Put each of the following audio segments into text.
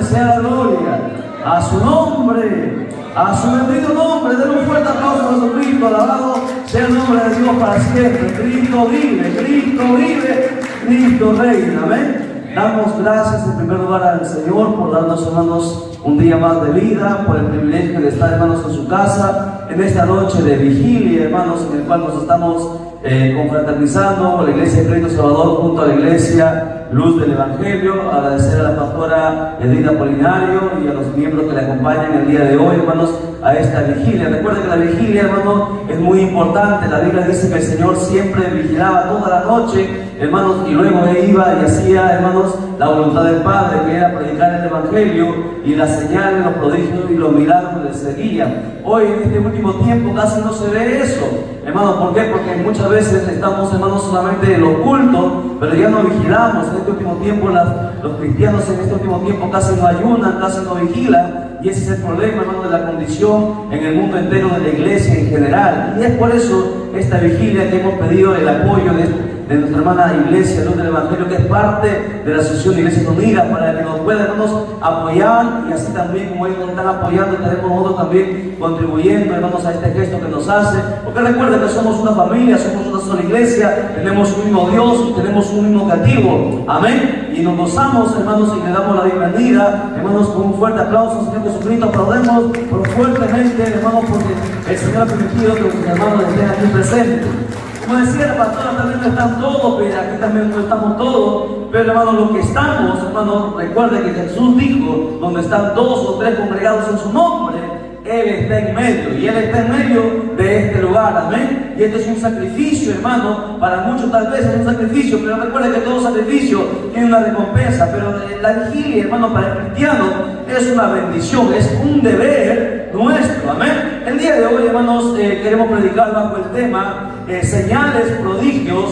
sea la gloria. A su nombre, a su bendito nombre. Den un fuerte aplauso a Jesucristo. Alabado sea el nombre de Dios para siempre. Cristo vive, Cristo vive, Cristo reina. Amén. Damos gracias en primer lugar al Señor por darnos, hermanos, un día más de vida, por el privilegio de estar, hermanos, en su casa, en esta noche de vigilia, hermanos, en el cual nos estamos confraternizando con la Iglesia de Cristo Salvador junto a la Iglesia Luz del Evangelio. Agradecer a la pastora Edith Apolinario y a los miembros que le acompañan el día de hoy, hermanos, a esta vigilia. Recuerden que la vigilia, hermanos, es muy importante. La Biblia dice que el Señor siempre vigilaba toda la noche, hermanos, y luego iba y hacía, hermanos, la voluntad del Padre, que era predicar el Evangelio, y las señales, los prodigios y los milagros les seguían. Hoy, en este último tiempo, casi no se ve eso, hermanos. ¿Por qué? Porque muchas veces estamos, hermanos, solamente en los cultos, pero ya no vigilamos. En este último tiempo, los cristianos en este último tiempo casi no ayunan, casi no vigilan, y ese es el problema, hermanos, de la condición en el mundo entero de la iglesia en general. Y es por eso esta vigilia que hemos pedido el apoyo de nuestra hermana Iglesia Luz del Evangelio, que es parte de la Asociación de Iglesias Unidas, para que nos puedan, hermanos, apoyar, y así también como ellos nos están apoyando, estaremos nosotros también contribuyendo, hermanos, a este gesto que nos hace. Porque recuerden que somos una familia, somos una sola iglesia, tenemos un mismo Dios y tenemos un mismo objetivo. Amén. Y nos gozamos, hermanos, y le damos la bienvenida, hermanos, con un fuerte aplauso al Señor Jesucristo. Aplaudemos por fuertemente, hermanos, porque el Señor ha permitido que nuestros hermanos estén aquí presentes. Como decía la pastora, también no están todos, pero aquí también no estamos todos, pero hermanos, los que estamos, hermanos, recuerden que Jesús dijo: donde están dos o tres congregados en su nombre, Él está en medio, y Él está en medio de este lugar. Amén. Y este es un sacrificio, hermano. Para muchos tal vez es un sacrificio, pero recuerden que todo sacrificio tiene una recompensa. Pero la vigilia, hermano, para el cristiano es una bendición, es un deber nuestro. Amén. El día de hoy, hermanos, queremos predicar bajo el tema señales, prodigios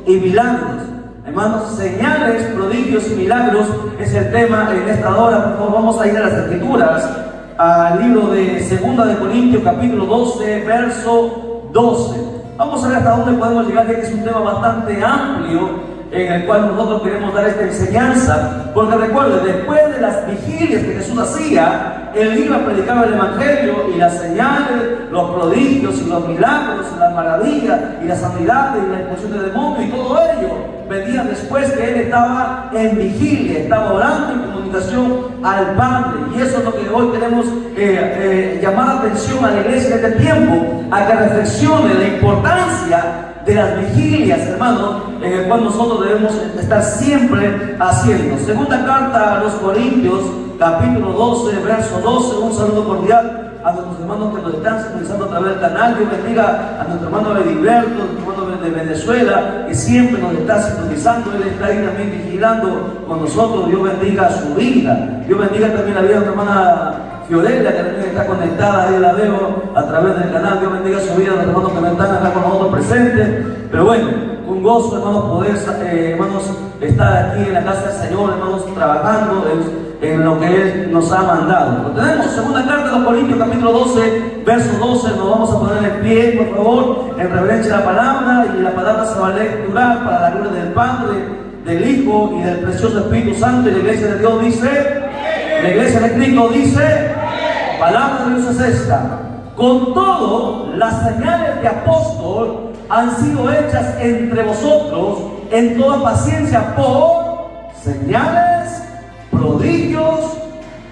y milagros. Hermanos, señales, prodigios y milagros es el tema en esta hora. Por favor, vamos a ir a las Escrituras, al libro de 2 de Corintios, capítulo 12, verso 12. Vamos a ver hasta dónde podemos llegar, ya que es un tema bastante amplio en el cual nosotros queremos dar esta enseñanza. Porque recuerden, después de las vigilias que Jesús hacía, Él iba a predicar el Evangelio, y las señales, los prodigios y los milagros, las maravillas y las sanidades y la expulsión de demonios y todo ello venía después que Él estaba en vigilia, estaba orando en comunicación al Padre. Y eso es lo que hoy queremos llamar la atención a la iglesia de este tiempo, a que reflexione la importancia de las vigilias, hermanos, en el cual nosotros debemos estar siempre haciendo. Segunda carta a los Corintios, capítulo 12, verso 12. Un saludo cordial a nuestros hermanos que nos están sintonizando a través del canal. Dios bendiga a nuestro hermano Heriberto, nuestro hermano de Venezuela, que siempre nos está sintonizando. Él está ahí también vigilando con nosotros. Dios bendiga su vida. Dios bendiga también la vida de nuestra hermana Fiorella, que también está conectada, ahí la veo a través del canal. Dios bendiga su vida, los hermanos que no están acá con nosotros presentes. Pero bueno, un gozo, hermanos, poder, hermanos, estar aquí en la casa del Señor, hermanos, trabajando en lo que Él nos ha mandado. Lo tenemos, segunda carta de los Corintios, capítulo 12, verso 12. Nos vamos a poner en pie, por favor, en reverencia a la palabra, y la palabra se va a lecturar para la gloria del Padre, del Hijo y del precioso Espíritu Santo. Y la iglesia de Dios dice, la iglesia de Cristo dice, palabra de Dios es esta: con todo, las señales de apóstol han sido hechas entre vosotros en toda paciencia por señales, prodigios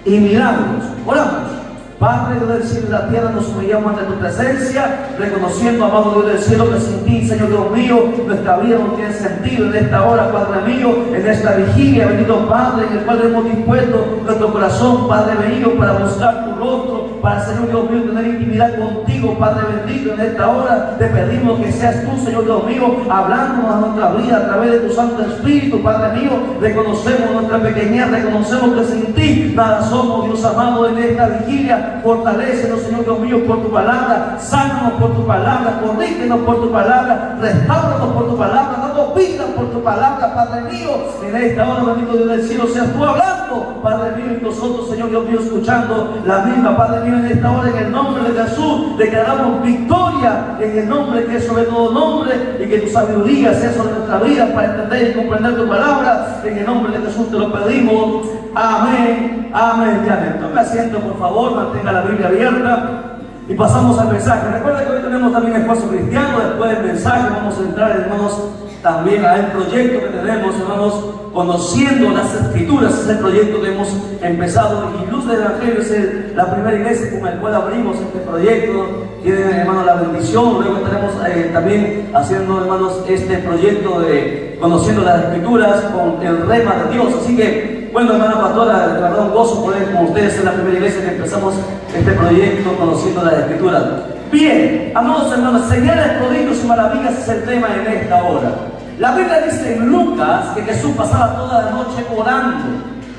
y milagros. Oramos. Padre Dios del cielo y la tierra, nos humillamos ante tu presencia, reconociendo, amado Dios del cielo, que sin ti, Señor Dios mío, nuestra vida no tiene sentido. En esta hora, Padre mío, en esta vigilia, bendito Padre, en el cual hemos dispuesto nuestro corazón, Padre bendito, para buscar tu rostro, para, Señor Dios mío, tener intimidad contigo, Padre bendito. En esta hora te pedimos que seas tú, Señor Dios mío, hablándonos a nuestra vida a través de tu Santo Espíritu, Padre mío. Reconocemos nuestra pequeñez, reconocemos que sin ti nada somos, Dios amado. En esta vigilia, fortalécenos, Señor Dios mío, por tu palabra, sánanos por tu palabra, corrígenos por tu palabra, restauranos por tu palabra, danos vida por tu palabra, Padre mío. En esta hora, bendito Dios del cielo, seas tú hablando, Padre mío, y nosotros, Señor Dios mío, escuchando la misma, Padre mío, en esta hora, en el nombre de Jesús, declaramos victoria en el nombre que es sobre todo nombre, y que tu sabiduría sea sobre nuestra vida para entender y comprender tu palabra. En el nombre de Jesús te lo pedimos. Amén, amén y amén. Tome asiento, por favor, mantenga la Biblia abierta y pasamos al mensaje. Recuerda que hoy tenemos también Esfuerzo Cristiano. Después del mensaje vamos a entrar, hermanos, también al proyecto que tenemos, hermanos, Conociendo las Escrituras. Es el proyecto que hemos empezado, y Luz del Evangelio es la primera iglesia con la cual abrimos este proyecto. Tienen, hermanos, la bendición. Luego estaremos también haciendo, hermanos, este proyecto de Conociendo las Escrituras con el rema de Dios. Así que, bueno, hermana pastora, de verdad un gozo poder con ustedes. Es la primera iglesia que empezamos este proyecto Conociendo las Escrituras. Bien, amados hermanos, señales, prodigios y maravillas es el tema en esta hora. La Biblia dice en Lucas que Jesús pasaba toda la noche orando,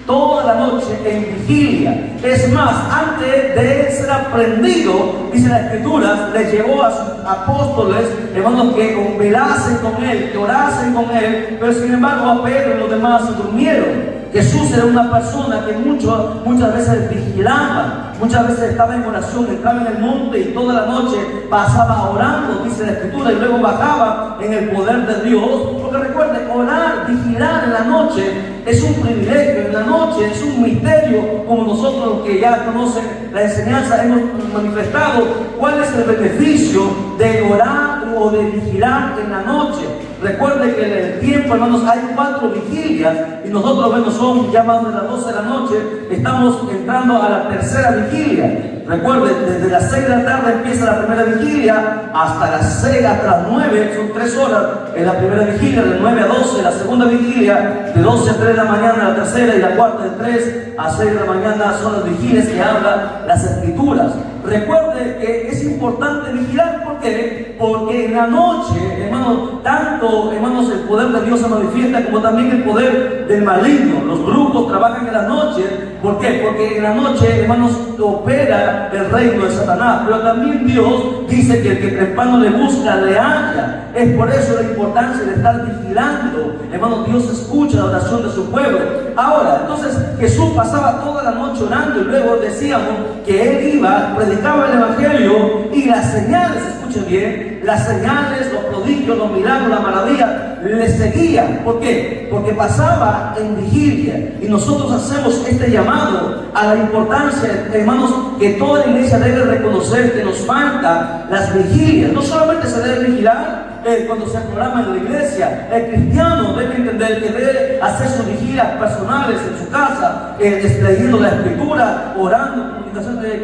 toda la noche en vigilia. Es más, antes de ser aprendido, dice las Escrituras, le llevó a sus apóstoles, hermanos, que velasen con él, que orasen con él, pero sin embargo a Pedro y los demás se durmieron. Jesús era una persona que muchas veces vigilaba, muchas veces estaba en oración, entraba en el monte y toda la noche pasaba orando, dice la Escritura, y luego bajaba en el poder de Dios. Porque recuerde, orar, vigilar en la noche es un privilegio, en la noche es un misterio, como nosotros que ya conocen la enseñanza hemos manifestado. ¿Cuál es el beneficio de orar o de vigilar en la noche? Recuerde que en el tiempo, hermanos, hay 4 vigilias y nosotros, bueno, son ya más de las 12 de la noche, estamos entrando a la tercera vigilia. Recuerde, desde las 6 de la tarde empieza la primera vigilia hasta las 6, hasta las 9, son 3 horas en la primera vigilia, de 9 a 12, la segunda vigilia, de 12 a 3 de la mañana la tercera, y la cuarta de 3 a 6 de la mañana son las vigilias que hablan las Escrituras. Recuerde que es importante vigilar. ¿Por qué? Porque en la noche, hermanos, tanto, hermanos, el poder de Dios se manifiesta como también el poder del maligno. Los brujos trabajan en la noche. ¿Por qué? Porque en la noche, hermanos, opera el reino de Satanás. Pero también Dios dice que el que temprano le busca, le halla. Es por eso la importancia de estar vigilando. Hermanos, Dios escucha la oración de su pueblo. Ahora, entonces, Jesús pasaba toda la noche orando, y luego decíamos que Él iba, predicaba el Evangelio, y las señales, escuchen bien, las señales, los prodigios, los milagros, la maravilla, le seguían. ¿Por qué? Porque pasaba en vigilia. Y nosotros hacemos este llamado a la importancia, hermanos, que toda la iglesia debe reconocer que nos faltan las vigilias. No solamente se debe vigilar cuando se programa en la iglesia. El cristiano debe entender que debe hacer sus vigilias personales en su casa, leyendo la Escritura, orando,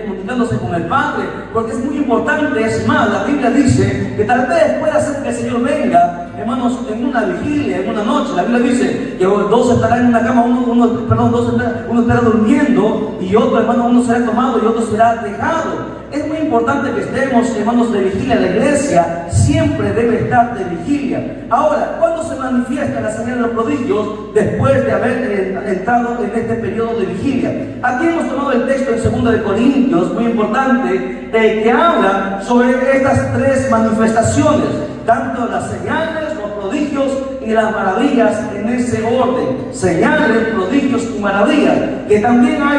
comunicándose con el Padre, porque es muy importante. Es más, la Biblia dice que tal vez pueda ser que el Señor venga, hermanos, en una vigilia, en una noche. La Biblia dice que 2 estarán en una cama, uno estará durmiendo, y otro, hermano, uno será tomado y otro será dejado. Es muy importante que estemos, hermanos, de vigilia. La iglesia siempre debe estar de vigilia. Ahora, ¿cuándo se manifiesta la señal de los prodigios? Después de haber entrado en este periodo de vigilia. Aquí hemos tomado el texto en 2 de Corintios, muy importante, que habla sobre estas 3 manifestaciones, tanto las señales, los prodigios y las maravillas, en ese orden. Señales, prodigios y maravillas. Que también hay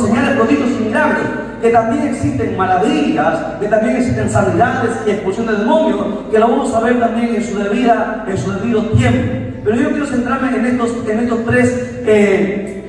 señales, prodigios y milagros. Que también existen maravillas, que también existen sanidades y expulsión de demonios, que lo vamos a ver también en su debido tiempo. Pero yo quiero centrarme en estos 3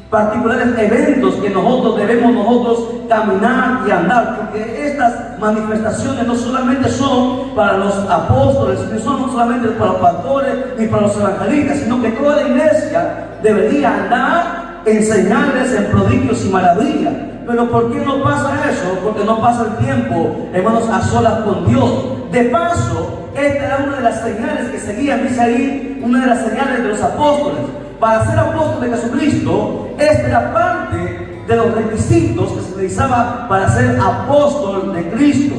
particulares eventos que nosotros debemos caminar y andar, porque estas manifestaciones no solamente son para los apóstoles, ni son no solamente para los pastores ni para los evangelistas, sino que toda la iglesia debería andar en señales, en prodigios y maravillas. Pero ¿por qué no pasa eso? Porque no pasa el tiempo, hermanos, a solas con Dios. De paso, esta era una de las señales que seguían, dice ahí, una de las señales de los apóstoles. Para ser apóstol de Jesucristo, esta era parte de los requisitos que se utilizaba para ser apóstol de Cristo.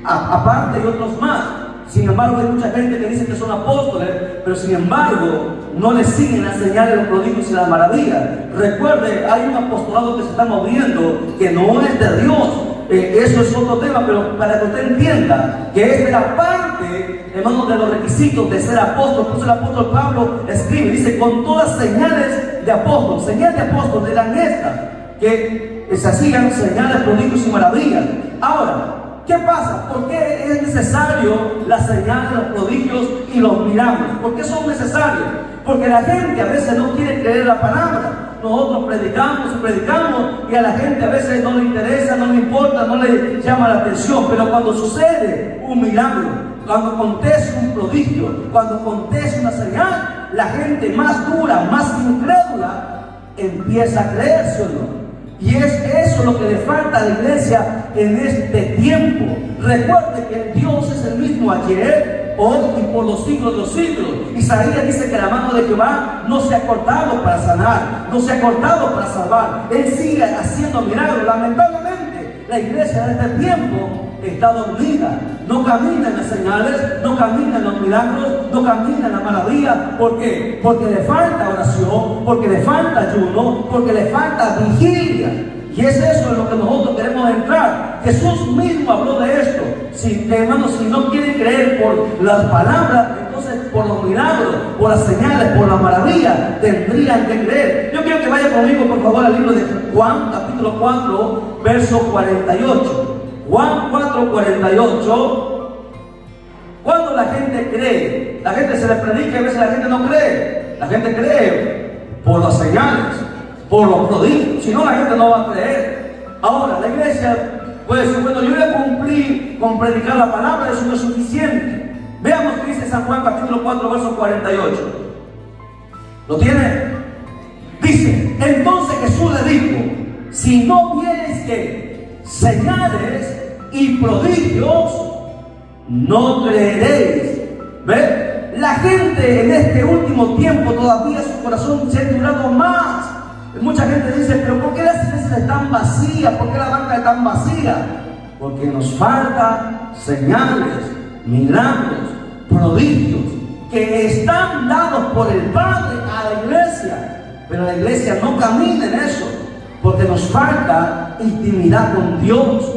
Aparte de otros más. Sin embargo, hay mucha gente que dice que son apóstoles, pero sin embargo no les siguen las señales, los prodigios y las maravillas. Recuerde, hay un apostolado que se está moviendo que no es de Dios. Eso es otro tema, pero para que usted entienda que esta era parte, hermanos, de los requisitos de ser apóstol. Por eso el apóstol Pablo escribe, dice, con todas señales de apóstol. Señal de apóstol eran estas, que se hacían señales, prodigios y maravillas. Ahora, ¿qué pasa? ¿Por qué es necesario las señales, los prodigios y los milagros? ¿Por qué son necesarios? Porque la gente a veces no quiere creer la palabra. Nosotros predicamos y predicamos y a la gente a veces no le interesa, no le importa, no le llama la atención. Pero cuando sucede un milagro, cuando acontece un prodigio, cuando acontece una señal, la gente más dura, más incrédula, empieza a creer, ¿sí o no? Y es eso lo que le falta a la iglesia en este tiempo. Recuerde que Dios es el mismo ayer, hoy y por los siglos de los siglos. Isaías dice que la mano de Jehová no se ha cortado para sanar, no se ha cortado para salvar. Él sigue haciendo milagros. Lamentablemente, la iglesia de este tiempo está dormida, no camina en las señales, no camina en los milagros, no camina en la maravilla. ¿Por qué? Porque le falta oración, porque le falta ayuno, porque le falta vigilia. Y es eso en lo que nosotros queremos entrar. Jesús mismo habló de esto. Si, hermanos, si no quieren creer por las palabras, entonces por los milagros, por las señales, por la maravilla, tendrían que creer. Yo quiero que vaya conmigo, por favor, al libro de Juan, capítulo 4, verso 48. Juan 4:48. Cuando la gente cree, la gente se le predica y a veces la gente no cree. La gente cree por las señales, por los prodigios, si no la gente no va a creer. Ahora, la iglesia puede decir, bueno, yo ya cumplí con predicar la palabra, eso no es suficiente. Veamos qué dice San Juan capítulo 4, verso 48. ¿Lo tiene? Dice, entonces Jesús le dijo, si no vienes que señales y prodigios, no creeréis. ¿Ve? La gente en este último tiempo todavía su corazón se ha durado más. Mucha gente dice, pero ¿por qué las iglesias están vacías? ¿Por qué la banca está tan vacía? Porque nos faltan señales, milagros, prodigios que están dados por el Padre a la iglesia. Pero la iglesia no camina en eso, porque nos falta intimidad con Dios.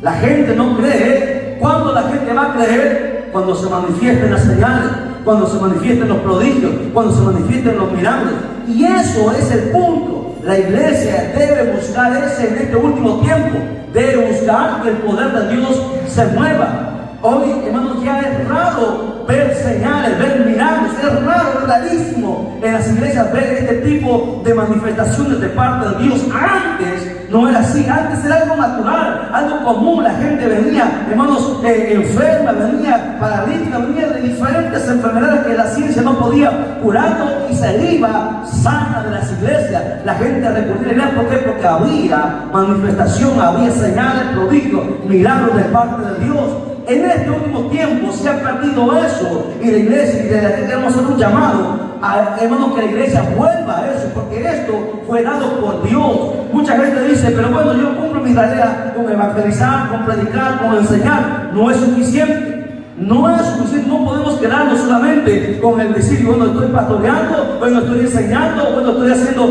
La gente no cree. ¿Cuándo la gente va a creer? Cuando se manifiesten las señales, cuando se manifiesten los prodigios, cuando se manifiesten los milagros. Y eso es el punto. La iglesia debe buscar ese en este último tiempo. Debe buscar que el poder de Dios se mueva. Hoy, hermanos, ya es raro ver señales, ver milagros. Es raro, es rarísimo en las iglesias ver este tipo de manifestaciones de parte de Dios. Antes no era así, antes era algo natural, algo común. La gente venía, hermanos, enferma, venía paralítica, venía de diferentes enfermedades que la ciencia no podía curando y se iba sana de las iglesias. La gente recurría a la iglesia, ¿por qué? Porque había manifestación, había señales, prodigios, milagros de parte de Dios. En este último tiempo se ha perdido eso y la iglesia, y de la que queremos hacer un llamado a, hermanos, que la iglesia vuelva a eso, porque esto fue dado por Dios. Mucha gente dice, pero bueno, yo cumplo mi tarea con evangelizar, con predicar, con enseñar. No es suficiente. No es suficiente, no podemos quedarnos solamente con el decir, bueno, estoy pastoreando, bueno, estoy enseñando, bueno, estoy haciendo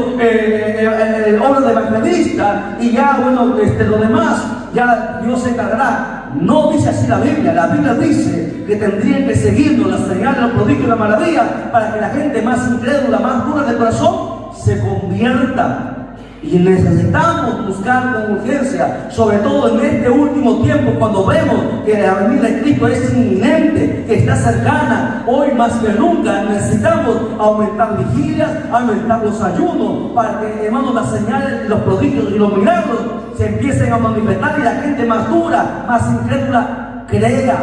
obras de evangelista y ya, bueno, lo demás, ya Dios se encargará. No dice así la Biblia. La Biblia dice que tendrían que seguirnos las señales, los prodigios y la maravilla para que la gente más incrédula, más dura de corazón, se convierta. Y necesitamos buscar con urgencia, sobre todo en este último tiempo, cuando vemos que la venida de Cristo es inminente, que está cercana. Hoy más que nunca necesitamos aumentar vigilias, aumentar los ayunos, para que, hermanos, las señales, los prodigios y los milagros se empiecen a manifestar y la gente más dura, más incrédula, crea.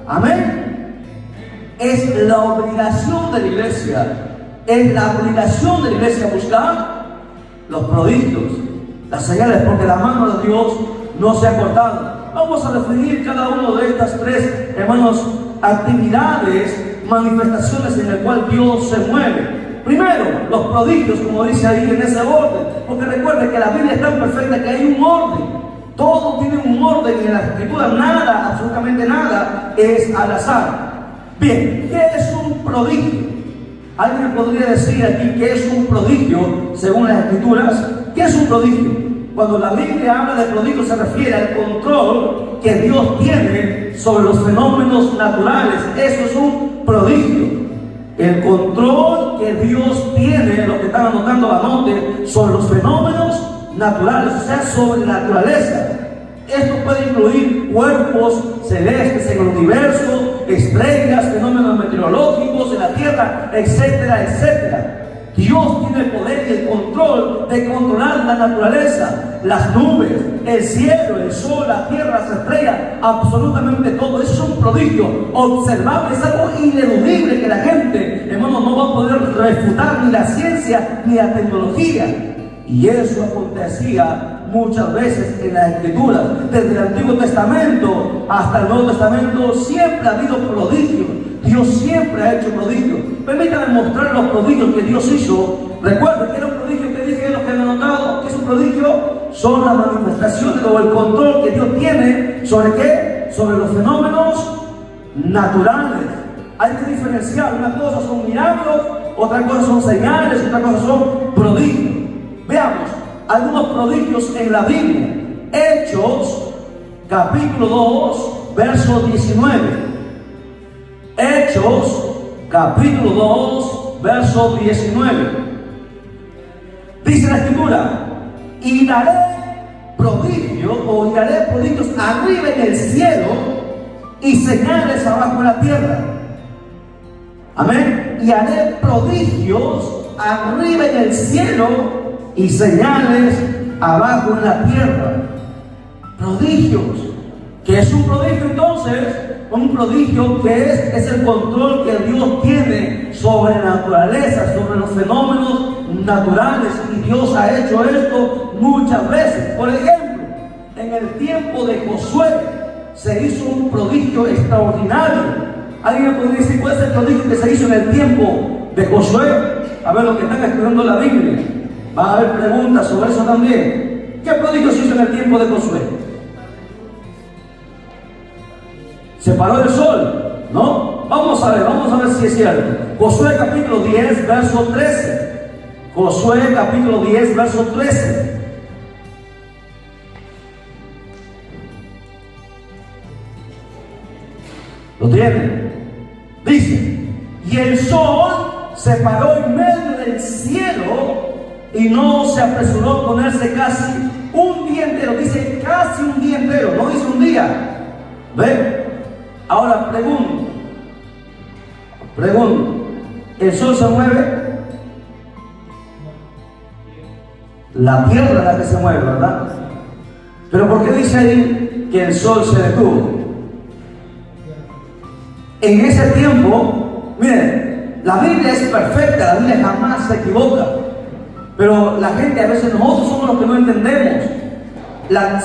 Amén. Es la obligación de la iglesia, es la obligación de la iglesia buscar los prodigios, las señales, porque la mano de Dios no se ha cortado. Vamos a definir cada uno de estas tres, hermanos, actividades, manifestaciones en las cuales Dios se mueve. Primero, los prodigios, como dice ahí en ese orden, porque recuerde que la Biblia es tan perfecta que hay un orden. Todo tiene un orden en la Escritura, nada, absolutamente nada es al azar. Bien, ¿qué es un prodigio? ¿Alguien podría decir aquí qué es un prodigio según las Escrituras? ¿Qué es un prodigio? Cuando la Biblia habla de prodigio se refiere al control que Dios tiene sobre los fenómenos naturales. Eso es un prodigio. El control que Dios tiene, lo que están anotando, anote, sobre los fenómenos naturales, o sea, sobre la naturaleza. Esto puede incluir cuerpos celestes en el universo, estrellas, fenómenos meteorológicos en la tierra, etcétera, etcétera. Dios tiene el poder y el control de controlar la naturaleza, las nubes, el cielo, el sol, la tierra, las estrellas, absolutamente todo. Eso es un prodigio observable, es algo ineludible que la gente, hermano, no va a poder refutar ni la ciencia ni la tecnología. Y eso acontecía muchas veces en las Escrituras. Desde el Antiguo Testamento hasta el Nuevo Testamento siempre ha habido prodigios. Dios siempre ha hecho prodigios. Permítanme mostrar los prodigios que Dios hizo. Recuerden que era un prodigio que dije, los que han anotado, que es un prodigio, son las manifestaciones o el control que Dios tiene sobre qué, sobre los fenómenos naturales. Hay que diferenciar, una cosa son milagros, otra cosa son señales, otra cosa son prodigios. Veamos algunos prodigios en la Biblia. Hechos, capítulo 2, verso 19. Hechos, capítulo 2, verso 19. Dice la Escritura: y daré prodigio, o daré prodigios arriba en el cielo y señales abajo en la tierra. Amén. Y haré prodigios arriba en el cielo y señales abajo en la tierra. Prodigios. ¿Qué es un prodigio entonces? Un prodigio que es el control que Dios tiene sobre la naturaleza, sobre los fenómenos naturales. Y Dios ha hecho esto muchas veces. Por ejemplo, en el tiempo de Josué se hizo un prodigio extraordinario. ¿Alguien me podría decir cuál es el prodigio que se hizo en el tiempo de Josué? A ver, los que están estudiando la Biblia, va a haber preguntas sobre eso también. ¿Qué prodigio se hizo en el tiempo de Josué? Se paró el sol, ¿no? Vamos a ver si es cierto. Josué capítulo 10, verso 13. Josué capítulo 10, verso 13. ¿Lo tienen? Dice: y el sol se paró en medio del cielo y no se apresuró a ponerse casi un día entero. Dice casi un día entero, no dice un día. ¿Ven? Ahora pregunto, ¿el sol se mueve? La tierra es la que se mueve, ¿verdad? Pero ¿por qué dice ahí que el sol se detuvo? En ese tiempo, miren, la Biblia es perfecta, la Biblia jamás se equivoca. Pero la gente, a veces nosotros somos los que no entendemos.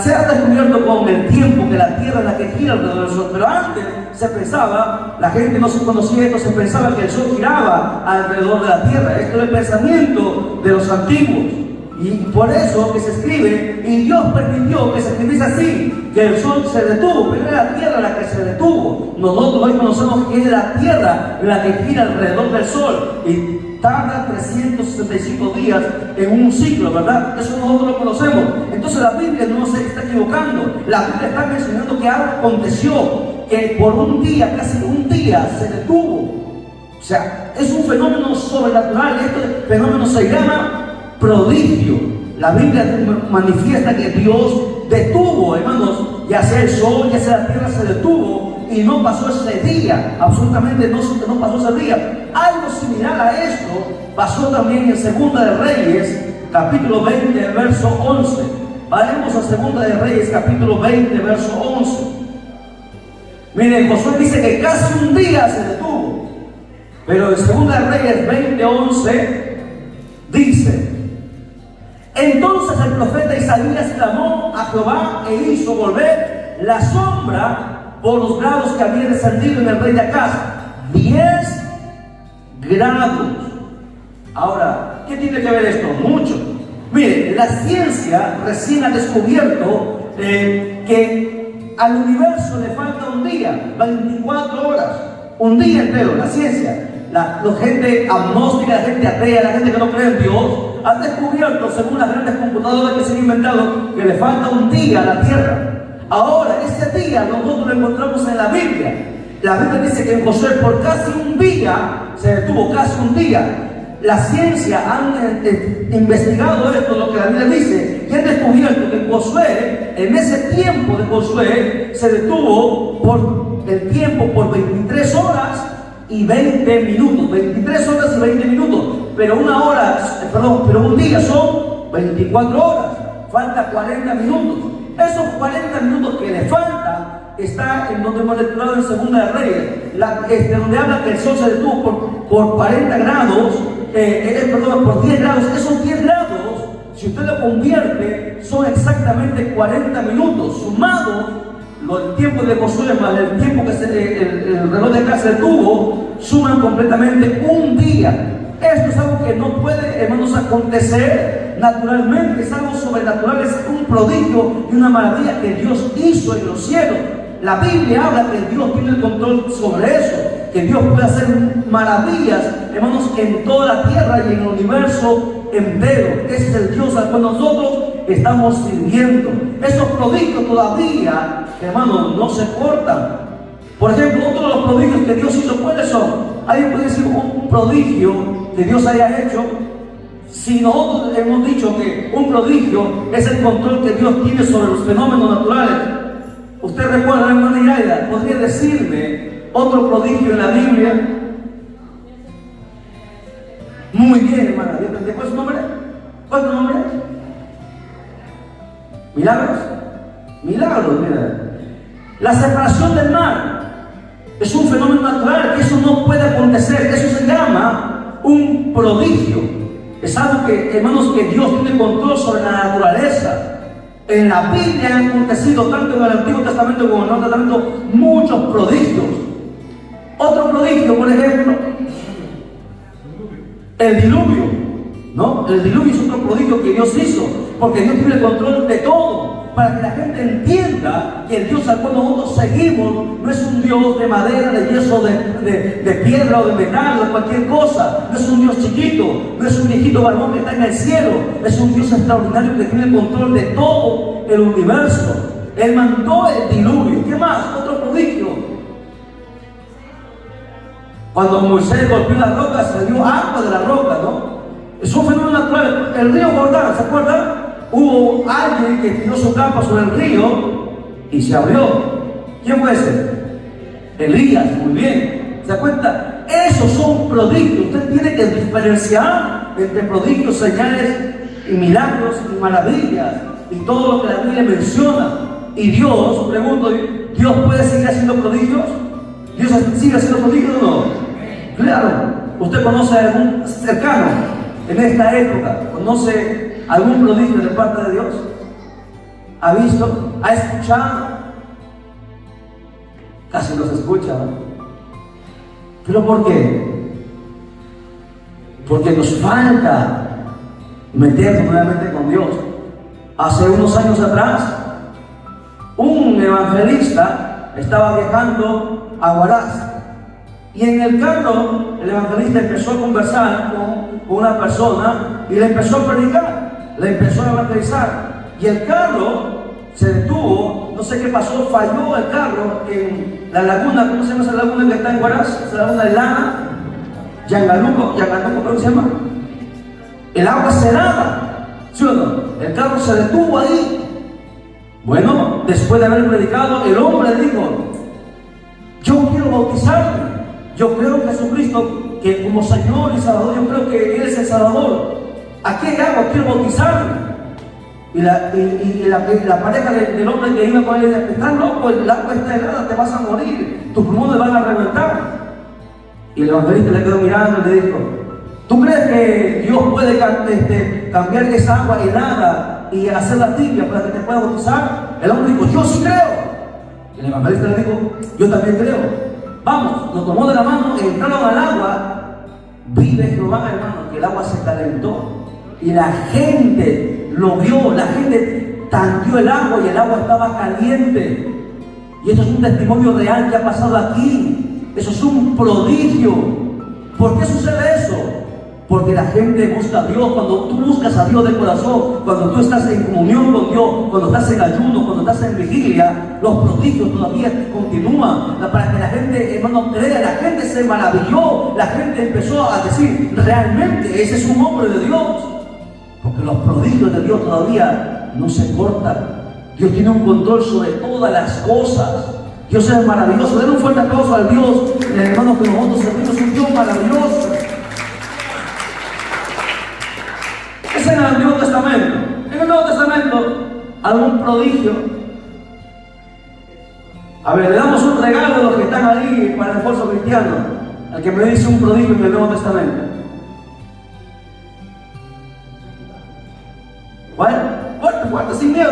Se ha descubierto con el tiempo que la tierra es la que gira alrededor del sol. Pero antes se pensaba, la gente no se conocía esto, se pensaba que el sol giraba alrededor de la tierra. Esto es el pensamiento de los antiguos. Y por eso que se escribe, y Dios permitió que se escribiese así, que el sol se detuvo, pero era la tierra la que se detuvo. Nosotros hoy conocemos que es la tierra la que gira alrededor del sol y tarda 365 días en un ciclo, ¿verdad? Eso nosotros lo conocemos. Entonces la Biblia no se está equivocando. La Biblia está mencionando que algo aconteció, que por un día, casi un día, se detuvo. O sea, es un fenómeno sobrenatural. Este fenómeno se llama prodigio. La Biblia manifiesta que Dios detuvo, hermanos, ya sea el sol, ya sea la tierra, se detuvo y no pasó ese día, absolutamente no pasó ese día. Algo similar a esto pasó también en Segunda de Reyes, capítulo 20, verso 11. Vayamos a Segunda de Reyes, capítulo 20, verso 11. Miren, Josué dice que casi un día se detuvo, pero en Segunda de Reyes 20, 11 dice: entonces el profeta Isaías clamó a Jehová e hizo volver la sombra por los grados que había descendido en el rey de Acaz, 10 grados. Ahora, ¿qué tiene que ver esto? Mucho. Miren, la ciencia recién ha descubierto que al universo le falta un día, 24 horas, un día entero. La ciencia, la gente agnóstica, la gente atea, la gente que no cree en Dios, han descubierto, según las grandes computadoras que se han inventado, que le falta un día a la Tierra. Ahora, ese día nosotros lo encontramos en la Biblia. La Biblia dice que en Josué por casi un día, se detuvo casi un día. La ciencia han investigado esto, lo que la Biblia dice, y han descubierto que Josué, en ese tiempo de Josué, se detuvo por el tiempo por 23 horas y 20 minutos. 23 horas y 20 minutos. Pero pero un día son 24 horas. Falta 40 minutos. Esos 40 minutos que le faltan está en donde hemos lecturado en Segunda de Reyes, donde habla que el sol se detuvo por 40 grados, por 10 grados. Esos 10 grados, si usted lo convierte, son exactamente 40 minutos. Sumado el tiempo de Josué más el tiempo que el reloj de acá se detuvo, suman completamente un día. Esto es algo que no puede, hermanos, acontecer naturalmente, es algo sobrenatural, es un prodigio y una maravilla que Dios hizo en los cielos. La Biblia habla que Dios tiene el control sobre eso, que Dios puede hacer maravillas, hermanos, en toda la tierra y en el universo entero. Ese es el Dios al cual nosotros estamos sirviendo. Esos prodigios todavía, hermanos, no se cortan. Por ejemplo, otro de los prodigios que Dios hizo, ¿cuáles son? ¿Alguien puede decir un prodigio que Dios haya hecho? Si nosotros hemos dicho que un prodigio es el control que Dios tiene sobre los fenómenos naturales, usted recuerda, hermana Iraida, ¿podría decirme otro prodigio en la Biblia? Muy bien, hermana. ¿Cuál es su nombre? ¿Cuál es tu nombre? ¿Milagros? Milagros, mira. La separación del mar es un fenómeno natural, que eso no puede acontecer. Eso se llama un prodigio. Es algo que, hermanos, que Dios tiene control sobre la naturaleza. En la Biblia han acontecido, tanto en el Antiguo Testamento como en el Nuevo Testamento, muchos prodigios. Otro prodigio, por ejemplo, el diluvio, ¿no? El diluvio es otro prodigio que Dios hizo, porque Dios tiene el control de todo, para que la gente entienda que el Dios al cual nosotros seguimos no es un Dios de madera, de yeso, de piedra o de metal o de cualquier cosa. No es un Dios chiquito, no es un viejito barbón que está en el cielo. Es un Dios extraordinario que tiene el control de todo el universo. Él mandó el diluvio. ¿Qué más? Otro prodigio. Cuando Moisés golpeó las rocas, salió agua de la roca, ¿no? Es un fenómeno natural. El río Jordán, ¿se acuerdan? Hubo alguien que tiró su capa sobre el río y se abrió. ¿Quién fue ese? Elías, muy bien. ¿Se da cuenta? Esos son prodigios. Usted tiene que diferenciar entre prodigios, señales y milagros y maravillas y todo lo que la Biblia menciona. Y Dios, pregunto, ¿Dios puede seguir haciendo prodigios? ¿Dios sigue haciendo prodigios o no? Claro. ¿Usted conoce a algún cercano en esta época? ¿Conoce algún prodigio de parte de Dios? ¿Ha visto? ¿Ha escuchado? Casi no se escucha, ¿no? ¿Pero por qué? Porque nos falta meternos nuevamente con Dios. Hace unos años atrás, un evangelista estaba viajando a Huaraz, y en el carro el evangelista empezó a conversar con una persona y le empezó a predicar, le empezó a evangelizar, y el carro se detuvo. No sé qué pasó, falló el carro en la laguna. ¿Cómo se llama esa laguna que está en Huaraz? Esa laguna de Lana, Yangaluco, ¿cómo se llama? El agua es helada, ¿sí o no? El carro se detuvo ahí. Bueno, después de haber predicado, el hombre dijo: yo quiero bautizarme, yo creo en Jesucristo que como Señor y Salvador, yo creo que Él es el Salvador. Aquí hay agua, quiero bautizarme. Y la pareja del hombre que iba con él decía: estás loco, el agua está helada, te vas a morir, tus pulmones van a reventar. Y el evangelista le quedó mirando y le dijo: ¿tú crees que Dios puede cambiar esa agua helada y hacerla tibia para que te pueda bautizar? El hombre dijo: yo sí creo. Y el evangelista le dijo: yo también creo. Vamos, nos tomó de la mano, entraron al agua. Vive Jehová, hermano, que el agua se calentó y la gente lo vio, la gente tanteó el agua y el agua estaba caliente. Y eso es un testimonio real que ha pasado aquí. Eso es un prodigio. ¿Por qué sucede eso? Porque la gente busca a Dios. Cuando tú buscas a Dios de corazón, cuando tú estás en comunión con Dios, cuando estás en ayuno, cuando estás en vigilia, los prodigios todavía continúan. Para que la gente, hermano, crea, la gente se maravilló, la gente empezó a decir, realmente ese es un hombre de Dios. Porque los prodigios de Dios todavía no se cortan. Dios tiene un control sobre todas las cosas. Dios es maravilloso. Den un fuerte aplauso al Dios, hermanos, que nosotros servimos, un Dios maravilloso. Es en el Antiguo Testamento. En el Nuevo Testamento, algún prodigio. A ver, le damos un regalo a los que están ahí para el esfuerzo cristiano, al que me dice un prodigio en el Nuevo Testamento. ¿Cuál? Fuerte, sin miedo.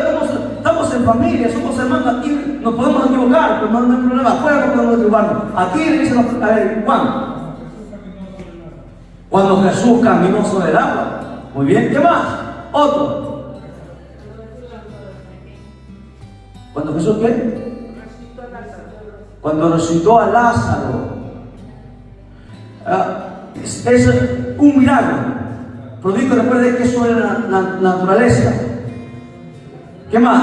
Estamos en familia, somos hermanos. Aquí nos podemos equivocar, pero no hay problema. Afuera no podemos equivocarnos. Aquí le dicen, a ver, Juan, cuando Jesús caminó sobre el agua. Muy bien, ¿qué más? Otro. ¿Cuando Jesús qué? Cuando resucitó a Lázaro. Es un milagro. Prodigio, recuerde que eso era la naturaleza. ¿Qué más?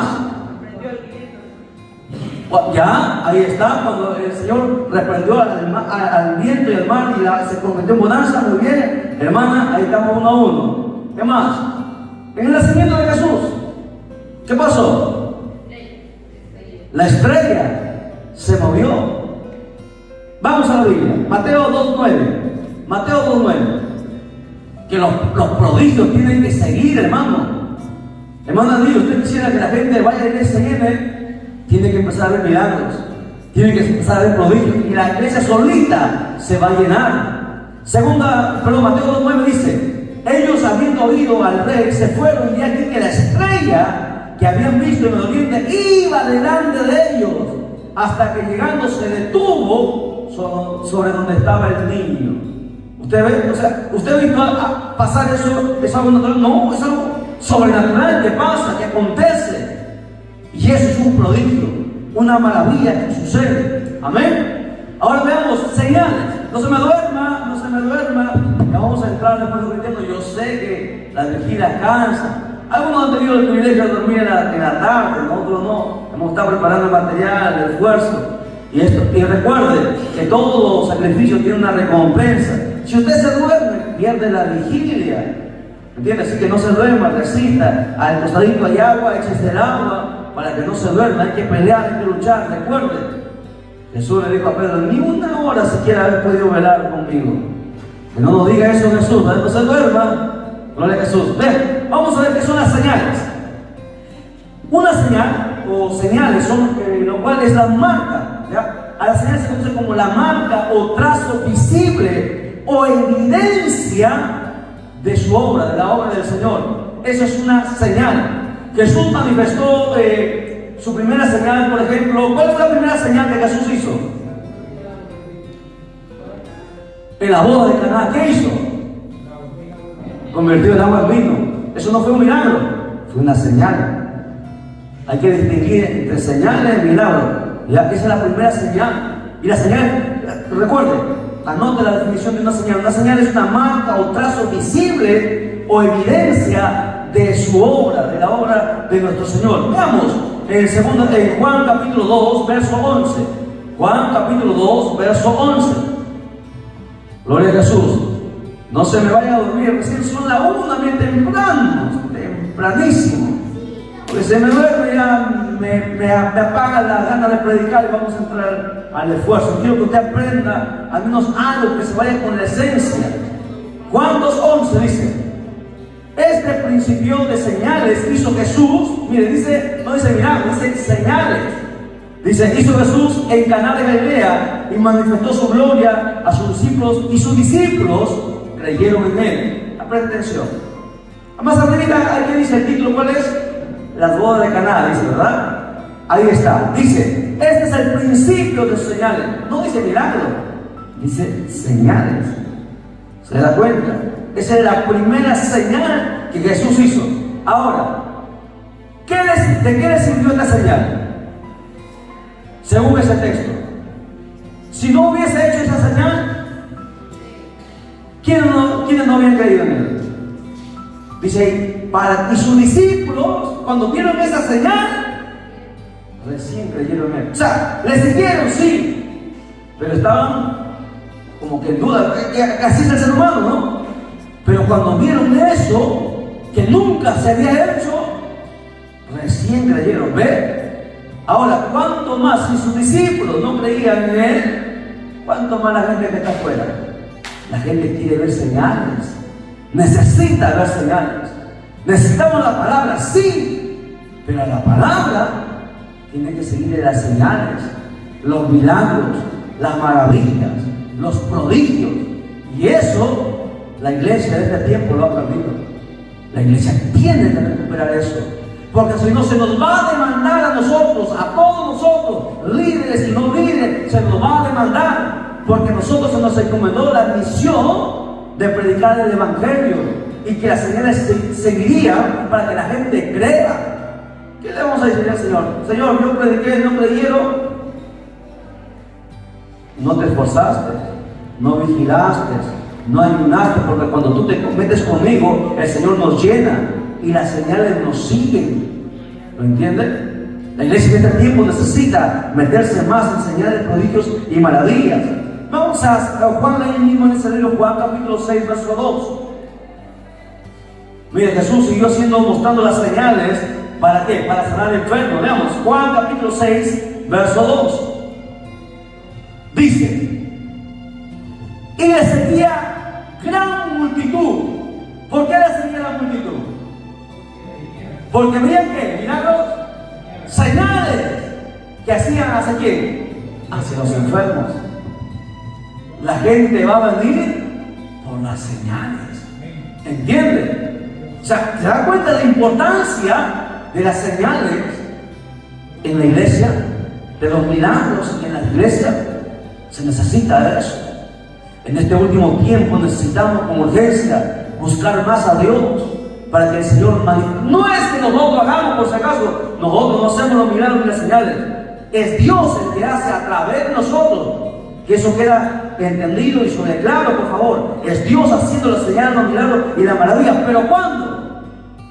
Ya, ahí está, cuando el Señor reprendió al viento y al mar y se convirtió en bonanza. Muy bien, hermana, ahí estamos uno a uno. ¿Qué más? En el nacimiento de Jesús, ¿qué pasó? La estrella se movió. Vamos a la Biblia, Mateo 2:9. Mateo 2:9. Que los prodigios tienen que seguir, hermano. Hermano, Dios, usted quisiera que la gente vaya a la iglesia llena, tiene que empezar a ver milagros, tiene que empezar a ver prodigios, y la iglesia solita se va a llenar. Mateo 2:9 dice: ellos, habiendo oído al rey, se fueron, y aquí que la estrella que habían visto en el oriente iba delante de ellos, hasta que llegando se detuvo sobre donde estaba el niño. ¿Usted ve? O sea, ¿usted ha visto pasar eso? ¿Es algo natural? No, es algo sobrenatural que pasa, que acontece. Y eso es un prodigio, una maravilla que sucede. Amén. Ahora veamos señales. No se me duerma. Ya vamos a entrar después de cristiano. Yo sé que las vigilias cansan. Algunos han tenido el privilegio de dormir en la tarde, nosotros no. Hemos estado preparando el material, el esfuerzo. Y recuerde que todo sacrificio tiene una recompensa. Si usted se duerme, pierde la vigilia. ¿Entiende? Así que no se duerma, resista. Al costadito hay agua, échese el agua para que no se duerma. Hay que pelear, hay que luchar. Recuerde, Jesús le dijo a Pedro: ni una hora siquiera haber podido velar conmigo. Que no nos diga eso Jesús, para que no se duerma. Gloria a Jesús. Ven, vamos a ver qué son las señales. Una señal o señales son lo cual es la marca. ¿Ya? A la señal se conoce como la marca o trazo visible o evidencia de su obra, de la obra del Señor. Eso es una señal. Jesús manifestó su primera señal, por ejemplo. ¿Cuál fue la primera señal que Jesús hizo? En la boda de Caná. ¿Qué hizo? Convirtió el agua en vino. Eso no fue un milagro, fue una señal. Hay que distinguir entre señales y milagros. Ya, esa es la primera señal. Y la señal, recuerde, anote la definición de una señal. Una señal es una marca o trazo visible o evidencia de su obra, de la obra de nuestro Señor. Veamos en Juan capítulo 2, verso 11. Juan capítulo 2, verso 11. Gloria a Jesús. No se me vaya a dormir, recién son la 1, bien tempranísimo. Porque se me duerme, ya me apaga la gana de predicar y vamos a entrar al esfuerzo. Quiero que usted aprenda al menos algo que se vaya con la esencia. Juan 2:11 dice: este principio de señales hizo Jesús. Mire, dice, no dice milagros, dice señales. Dice: hizo Jesús en Caná de Galilea y manifestó su gloria a sus discípulos, y sus discípulos creyeron en él. Presta atención. Más arriba, aquí dice el título, ¿cuál es? Las bodas de Caná, dice, ¿verdad? Ahí está. Dice: este es el principio de señales. No dice milagro, dice señales. ¿Se da cuenta? Esa es la primera señal que Jesús hizo. Ahora, ¿de qué le sirvió esta señal? Según ese texto, si no hubiese hecho esa señal, ¿Quiénes no habían creído en él? Dice, y sus discípulos, cuando vieron esa señal, recién creyeron en él. O sea, le siguieron, sí, pero estaban como que en duda, que así es el ser humano, ¿no? Pero cuando vieron eso, que nunca se había hecho, recién creyeron. ¿Ve? Ahora, ¿cuánto más si sus discípulos no creían en él? ¿Cuánto más la gente que está afuera? La gente quiere ver señales, necesita ver señales. Necesitamos la palabra, sí, pero a la palabra tiene que seguirle las señales, los milagros, las maravillas, los prodigios. Y eso la iglesia de este tiempo lo ha perdido. La iglesia tiene que recuperar eso, porque si no se nos va a demandar a nosotros, a todos nosotros, líderes y no líderes, se nos va a demandar, porque nosotros se nos encomendó la misión de predicar el evangelio y que las señales seguirían para que la gente crea. ¿Qué le vamos a decir al Señor? Señor, yo prediqué, no creyeron. No te esforzaste, no vigilaste, no ayunaste, porque cuando tú te metes conmigo, el Señor nos llena y las señales nos siguen. ¿Lo entienden? La iglesia en este tiempo necesita meterse más en señales, prodigios y maravillas. Vamos a Juan, ahí mismo en ese libro, Juan capítulo 6, verso 2. Mire, Jesús siguió mostrando las señales. ¿Para qué? Para sanar enfermos. Veamos, Juan capítulo 6, verso 2. Dice, y le seguía gran multitud. ¿Por qué le seguía la multitud? Porque veían que milagros, señales que hacían hacia quién, hacia los enfermos. La gente va a venir por las señales. ¿Entiende? O sea, ¿se da cuenta de la importancia de las señales en la iglesia? De los milagros en la iglesia. Se necesita de eso. En este último tiempo necesitamos con urgencia buscar más a Dios para que el Señor no es que nosotros hagamos, por si acaso, nosotros no hacemos los milagros y las señales. Es Dios el que hace a través de nosotros. Que eso queda entendido y sobre claro, por favor. Es Dios haciendo las señales, los milagros y las maravillas. ¿Pero cuándo?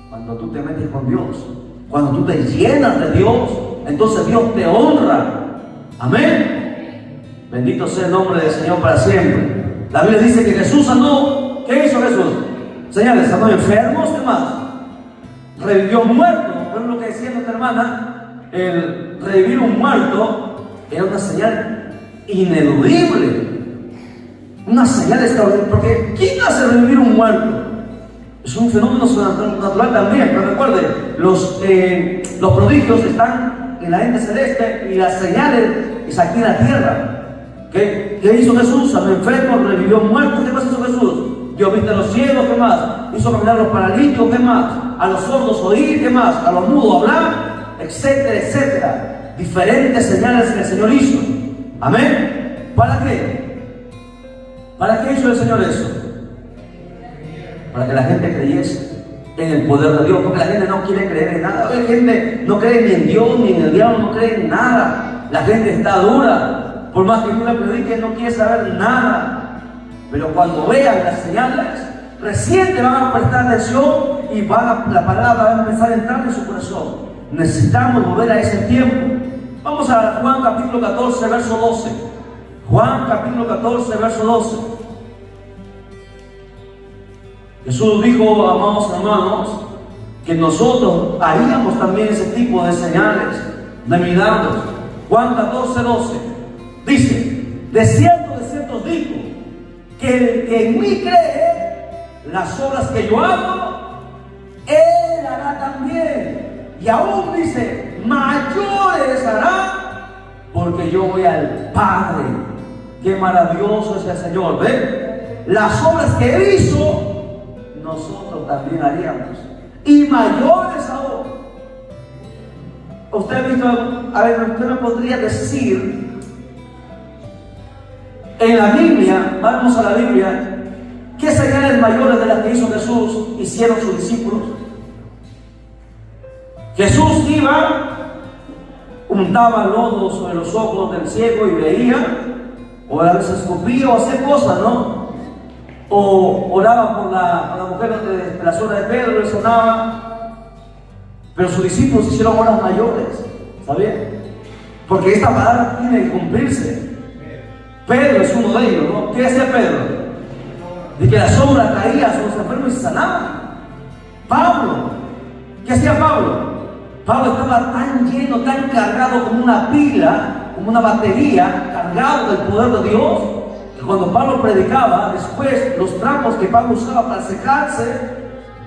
Cuando tú te metes con Dios, cuando tú te llenas de Dios, entonces Dios te honra. Amén. Bendito sea el nombre del Señor para siempre. La Biblia dice que Jesús sanó. ¿Qué hizo Jesús? Señales, sanó enfermos, ¿qué más? Revivió muertos. Pero lo que decía nuestra hermana, el revivir un muerto era una señal ineludible, una señal extraordinaria. Porque ¿quién hace revivir un muerto? Es un fenómeno natural también. Pero recuerde, los prodigios están en la ente celeste y las señales es aquí en la tierra. ¿Qué hizo Jesús? Sanó enfermos, revivió muertos. ¿Qué más hizo Jesús? Dio vista a los ciegos. ¿Qué más? Hizo caminar a los paralíticos. ¿Qué más? A los sordos oír. ¿Qué más? A los mudos hablar, etcétera, etcétera. Diferentes señales que el Señor hizo. Amén. ¿Para qué? ¿Para qué hizo el Señor eso? Para que la gente creyese en el poder de Dios, porque la gente no quiere creer en nada. La gente no cree ni en Dios ni en el diablo, no cree en nada. La gente está dura. Por más que tú le prediques, no quiere saber nada. Pero cuando vean las señales, recién te van a prestar atención y la palabra va a empezar a entrar en su corazón. Necesitamos volver a ese tiempo. Vamos a Juan capítulo 14, verso 12. Juan capítulo 14, verso 12. Jesús dijo, amados hermanos, que nosotros haríamos también ese tipo de señales, de milagros. Juan 14, 12. Dice, de cierto os digo, que el que en mí cree, las obras que yo hago, él hará también. Y aún dice, mayores hará, porque yo voy al Padre. Qué maravilloso es el Señor. ¿Ven? Las obras que él hizo, nosotros también haríamos. Y mayores aún. Usted me podría decir, en la Biblia, vamos a la Biblia, ¿qué señales mayores de las que hizo Jesús hicieron sus discípulos? Jesús iba, untaba lodo sobre los ojos del ciego y veía, o a veces escupía o hacía cosas, ¿no? o oraba por la mujer de la suegra de Pedro, le sanaba. Pero sus discípulos hicieron obras mayores, ¿sabían? Porque esta palabra tiene que cumplirse. Pedro es uno de ellos, ¿no? ¿Qué hacía Pedro? De que la sombra caía a los enfermos y se sanaban. Pablo, ¿qué hacía Pablo? Pablo estaba tan lleno, tan cargado como una pila, como una batería, cargado del poder de Dios, que cuando Pablo predicaba, después los trapos que Pablo usaba para secarse,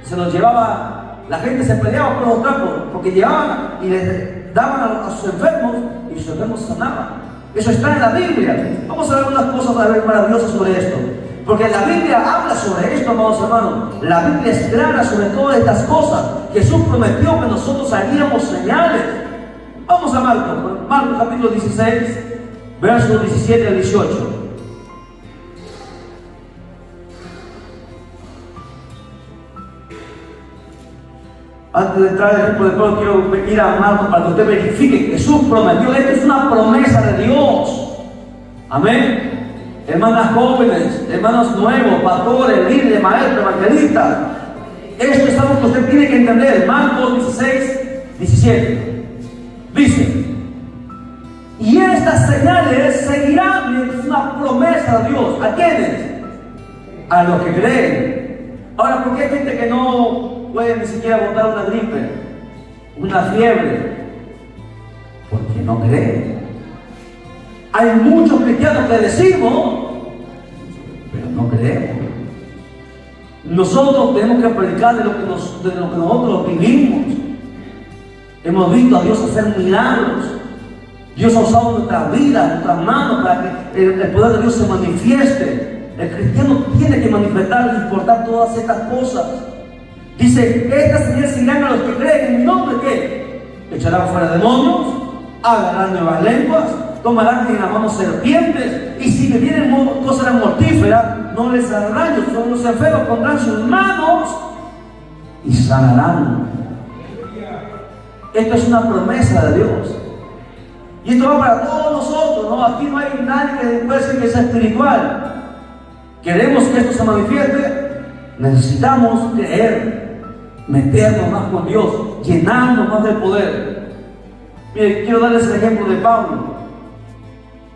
se los llevaba. La gente se peleaba por los trapos, porque llevaban y les daban a sus enfermos, y sus enfermos sanaban. Eso está en la Biblia. Vamos a ver unas cosas maravillosas sobre esto, porque la Biblia habla sobre esto, amados hermanos. La Biblia es clara sobre todas estas cosas. Jesús prometió que nosotros haríamos señales. Vamos a Marcos capítulo 16, versos 17 al 18. Antes de entrar al ejemplo de Pablo, quiero ir a Marcos para que usted verifique que Jesús prometió. Esto es una promesa de Dios. Amén. Hermanas jóvenes, hermanos nuevos, pastores, líderes, maestros, evangelistas. Esto es algo que usted tiene que entender. Marcos 16, 17. Dice: y estas señales seguirán. Es una promesa de Dios. ¿A quiénes? A los que creen. Ahora, ¿por qué hay gente que no puede ni siquiera botar una gripe, una fiebre? Porque no creen. Hay muchos cristianos que decimos, pero no creemos. Nosotros tenemos que predicar de lo que nosotros vivimos. Hemos visto a Dios hacer milagros. Dios ha usado nuestras vidas, nuestras manos, para que el poder de Dios se manifieste. El cristiano tiene que manifestar y importar todas estas cosas. Dice: estas señales seguirán a los que creen en mi nombre. ¿Qué? Echarán fuera demonios, hablarán nuevas lenguas, tomarán en las manos serpientes, y si me vienen cosas mortíferas, no les hará daño. Son los enfermos, pondrán sus manos y sanarán. Esto es una promesa de Dios. Y esto va para todos nosotros, ¿no? Aquí no hay nadie que pueda decir que sea espiritual. Queremos que esto se manifieste, necesitamos creer, meternos más con Dios, llenarnos más del poder. Mire, quiero darles el ejemplo de Pablo.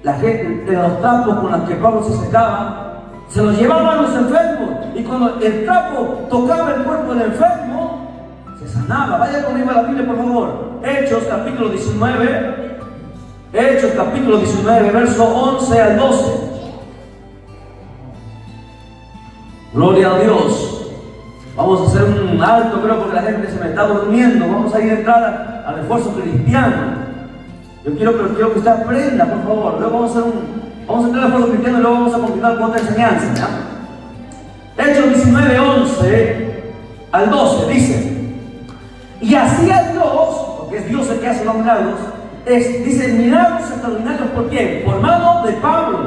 La gente, de los trapos con los que Pablo se secaba, se los llevaban a los enfermos, y cuando el trapo tocaba el cuerpo del enfermo, se sanaba. Vaya conmigo a la Biblia, por favor. Hechos capítulo 19, Hechos capítulo 19, verso 11 al 12. Gloria a Dios. Vamos a hacer un alto, creo, porque la gente se me está durmiendo. Vamos a ir a entrar al esfuerzo cristiano. Yo quiero que usted aprenda, por favor. Luego vamos a entrar al esfuerzo cristiano y luego vamos a continuar con otra enseñanza, ¿ya? Hechos 19, 11 al 12 dice: y hacía Dios, porque es Dios el que hace los milagros, dice, milagros extraordinarios. ¿Por quién? Por mano de Pablo,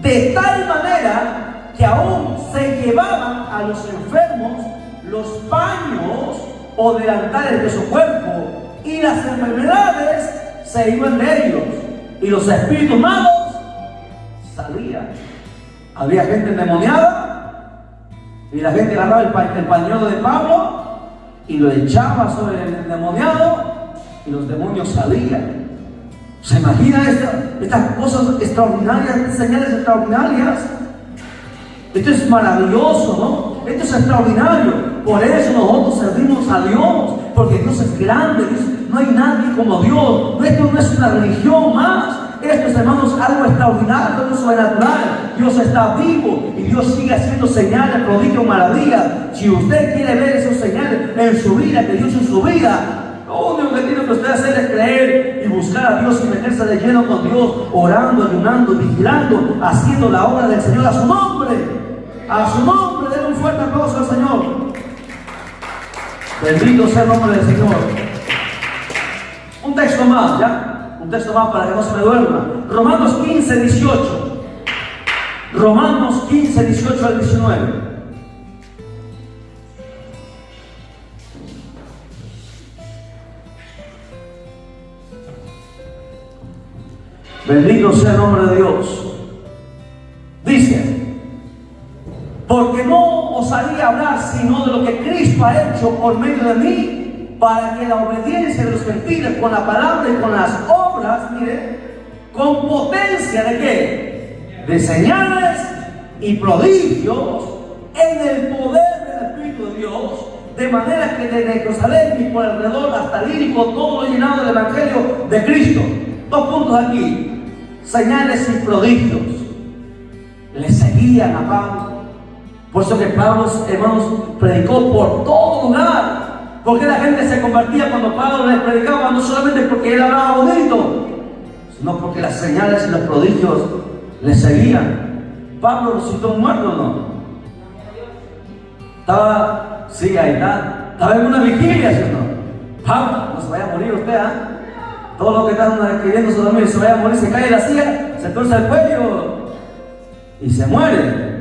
de tal manera que aún se llevaban a los enfermos los paños o delantales de su cuerpo, y las enfermedades se iban de ellos, y los espíritus malos salían. Había gente endemoniada, y la gente agarraba el pañuelo de Pablo y lo echaba sobre el endemoniado, y los demonios salían. ¿Se imagina estas cosas extraordinarias, estas señales extraordinarias? Esto es maravilloso, ¿no? Esto es extraordinario. Por eso nosotros servimos a Dios, porque Dios es grande. No hay nadie como Dios. Esto no es una religión más. Esto es, hermanos, algo extraordinario, algo sobrenatural. Dios está vivo y Dios sigue haciendo señales, prodigios, maravillas. Si usted quiere ver esas señales en su vida, que Dios en su vida, lo único que tiene que usted hacer es creer y buscar a Dios y meterse de lleno con Dios, orando, ayunando, vigilando, haciendo la obra del Señor a su nombre. A su nombre, denle un fuerte aplauso al Señor. Bendito sea el nombre del Señor. Un texto más, ¿ya? Un texto más para que no se me duerma. Romanos 15, 18. Romanos 15, 18 al 19. Bendito sea el nombre de Dios. Dice: porque porque no osaría hablar sino de lo que Cristo ha hecho por medio de mí, para que la obediencia de los gentiles con la palabra y con las obras, mire, con potencia de ¿qué? De señales y prodigios en el poder del Espíritu de Dios, de manera que desde Jerusalén y por alrededor hasta Lírico, todo llenado del Evangelio de Cristo. 2 puntos aquí: señales y prodigios le seguían a Pablo. Por eso que Pablo, hermanos, predicó por todo lugar. Porque la gente se convertía cuando Pablo les predicaba, no solamente porque él hablaba bonito, sino porque las señales y los prodigios le seguían. Pablo resucitó un muerto, ¿no? Estaba, sí, ahí está. Estaba en una vigilia, ¿sí o no? Pablo, no se vaya a morir usted, ¿ah? Todos los que están queriendo dormir, se vaya a morir, se cae de la silla, se torce el cuello y se muere.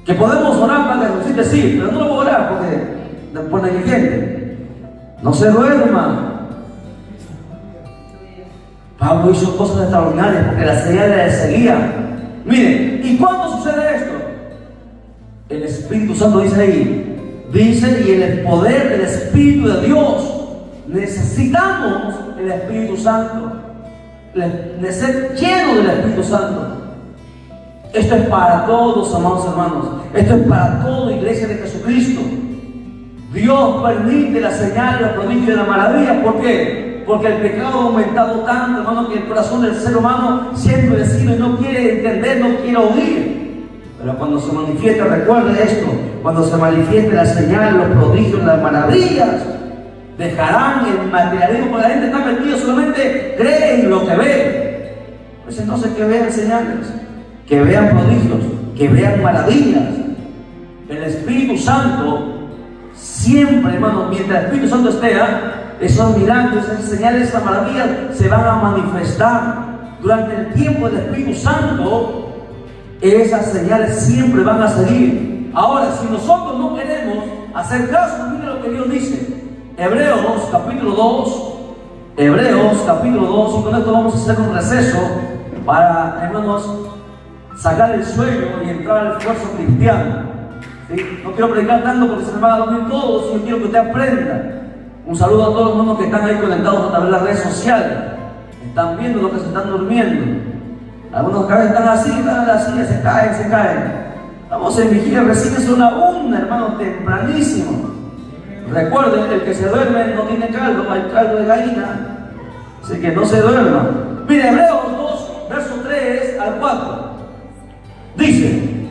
Que podemos orar para que resucite, sí, pero no lo puedo orar porque después negligente. No se duerma. Pablo hizo cosas extraordinarias porque las señales le seguían. Miren, ¿y cuándo sucede esto? El Espíritu Santo dice ahí, dice, y en el poder del Espíritu de Dios. Necesitamos el Espíritu Santo, de ser lleno del Espíritu Santo. Esto es para todos, amados hermanos. Esto es para toda iglesia de Jesucristo. Dios permite la señal, los prodigios y la maravilla. ¿Por qué? Porque el pecado ha aumentado tanto, hermano, que el corazón del ser humano siempre decide, no quiere entender, no quiere oír. Pero cuando se manifiesta, recuerde esto, cuando se manifieste la señal, los prodigios, las maravillas, dejarán el materialismo, porque la gente está metida, solamente cree en lo que ve. Pues entonces que vean señales, que vean prodigios, que vean maravillas. El Espíritu Santo siempre, hermano, mientras el Espíritu Santo esté, esos milagros, esas señales, esas maravillas se van a manifestar. Durante el tiempo del Espíritu Santo, esas señales siempre van a seguir. Ahora, si nosotros no queremos hacer caso, mire lo que Dios dice. Hebreos capítulo 2, Hebreos capítulo 2, y con esto vamos a hacer un receso para, hermanos, sacar el sueño y entrar al esfuerzo cristiano. ¿Sí? No quiero predicar tanto porque se me van a dormir todos, yo quiero que usted aprenda. Un saludo a todos los hermanos que están ahí conectados a través de las redes sociales. Están viendo lo que se están durmiendo. Algunos cabezas están así, están en la silla, se caen. Estamos en vigilia, recién son a una, hermano, tempranísimo. Recuerden, el que se duerme no tiene caldo, hay caldo de gallina. Así que no se duerma. Mire, Hebreos 2, verso 3 al 4. Dice: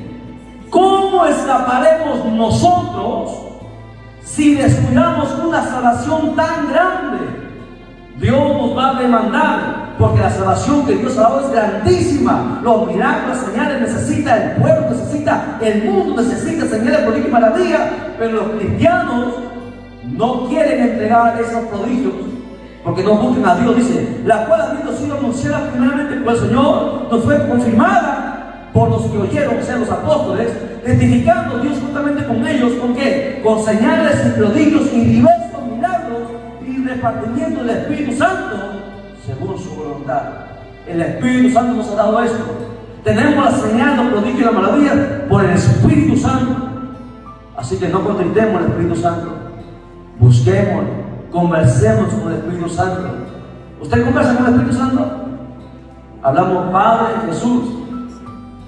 ¿cómo escaparemos nosotros si descuidamos una salvación tan grande? Dios nos va a demandar, porque la salvación que Dios ha dado es grandísima. Los milagros, las señales necesita el pueblo, necesita el mundo, necesita señales, prodigios y maravillas. Pero los cristianos no quieren entregar esos prodigios porque no buscan a Dios. Dice, la cual habiendo sido anunciada primeramente por el Señor, nos fue confirmada por los que oyeron, o sea, los apóstoles, testificando Dios juntamente con ellos. ¿Con qué? Con señales y prodigios y diversos milagros y repartimiento del Espíritu Santo según su voluntad. El Espíritu Santo nos ha dado esto. Tenemos la señal, los prodigios y la maravilla por el Espíritu Santo. Así que no contristemos al Espíritu Santo. Busquemos, conversemos con el Espíritu Santo. ¿Usted conversa con el Espíritu Santo? Hablamos Padre, Jesús,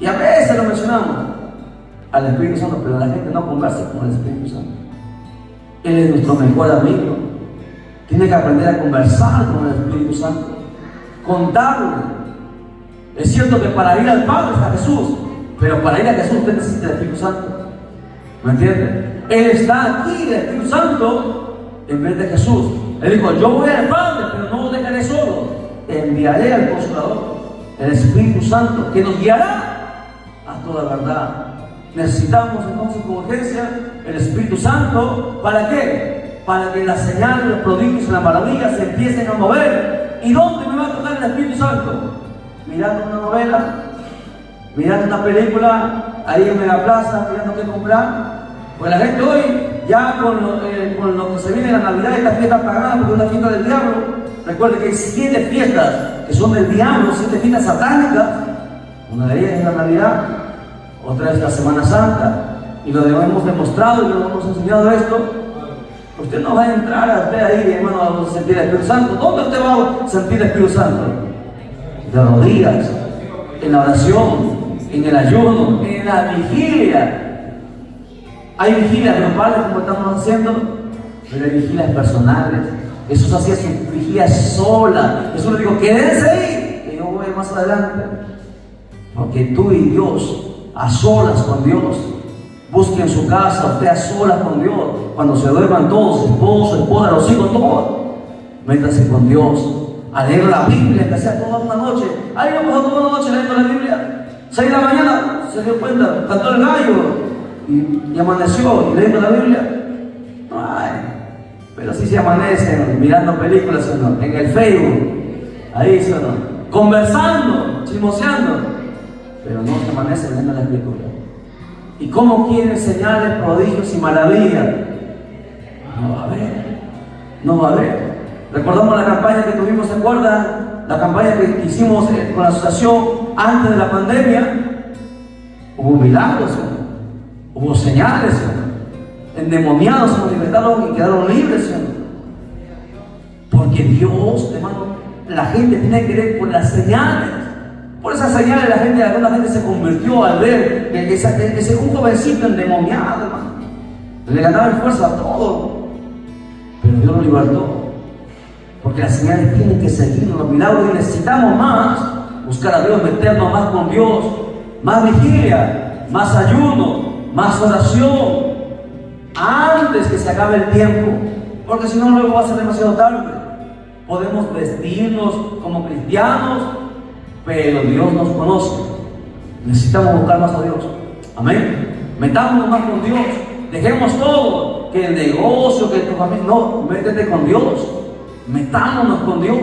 y a veces lo mencionamos al Espíritu Santo, pero la gente no conversa con el Espíritu Santo. Él es nuestro mejor amigo. Tiene que aprender a conversar con el Espíritu Santo, contarle. Es cierto que para ir al Padre está Jesús, pero para ir a Jesús usted necesita el Espíritu Santo. ¿Me entiende? Él está aquí, el Espíritu Santo, en vez de Jesús. Él dijo, yo voy al Padre, pero no lo dejaré solo. Enviaré al Consolador, el Espíritu Santo, que nos guiará a toda verdad. Necesitamos entonces con urgencia el Espíritu Santo. ¿Para qué? Para que las señales, los prodigios y las maravillas se empiecen a mover. ¿Y dónde me va a tocar el Espíritu Santo? Mirando una novela, mirando una película, ahí en la plaza, mirando qué comprar. Pues la gente hoy, ya con lo que se viene la Navidad, esta fiesta pagada porque es una fiesta del diablo. Recuerden que hay 7 fiestas que son del diablo, 7 fiestas satánicas. Una de ellas es la Navidad, otra es la Semana Santa, y lo hemos demostrado y lo hemos enseñado esto, usted no va a entrar a usted ahí, hermano, a sentir el Espíritu Santo. ¿Dónde usted va a sentir el Espíritu Santo? De rodillas, en la oración, en el ayuno, en la vigilia. Hay vigilias grupales como estamos haciendo, pero hay vigilias personales. Jesús hacía su vigilia sola. Jesús le dijo, quédense ahí, que yo voy más adelante. Porque tú y Dios, a solas con Dios, busquen su casa, usted a solas con Dios. Cuando se duerman todos, esposo, esposa, los hijos, todos, métase con Dios. A leer la Biblia, que sea toda una noche. ¿Alguien pasó toda una noche leyendo la Biblia? 6 de la mañana, se dio cuenta, cantó el gallo y amaneció y leyendo la Biblia. Ay, pero sí se amanecen mirando películas, ¿no? En el Facebook, ahí, ¿no? Conversando, chismoseando, pero no se amanecen leyendo la Escritura. ¿Y cómo quieren señales, prodigios y maravillas? No va a haber, no va a haber. Recordamos la campaña que tuvimos, ¿se acuerdan? La campaña que hicimos con la asociación antes de la pandemia. Hubo milagros, ¿no? Hubo señales, ¿no? Endemoniados se manifestaron y quedaron libres, ¿no? Porque Dios, hermano, la gente tiene que ver por las señales. Por esas señales alguna gente se convirtió al ver que un jovencito endemoniado, hermano. Le ganaba fuerza a todo. Pero Dios lo libertó. Porque las señales tienen que seguirnos, los milagros, y necesitamos más buscar a Dios, meternos más con Dios, más vigilia, más ayuno, más oración, antes que se acabe el tiempo, porque si no luego va a ser demasiado tarde. Podemos vestirnos como cristianos, pero Dios nos conoce. Necesitamos buscar más a Dios. Amén. Metámonos más con Dios. Dejemos todo, que el negocio, que tu familia. No, métete con Dios. Metámonos con Dios.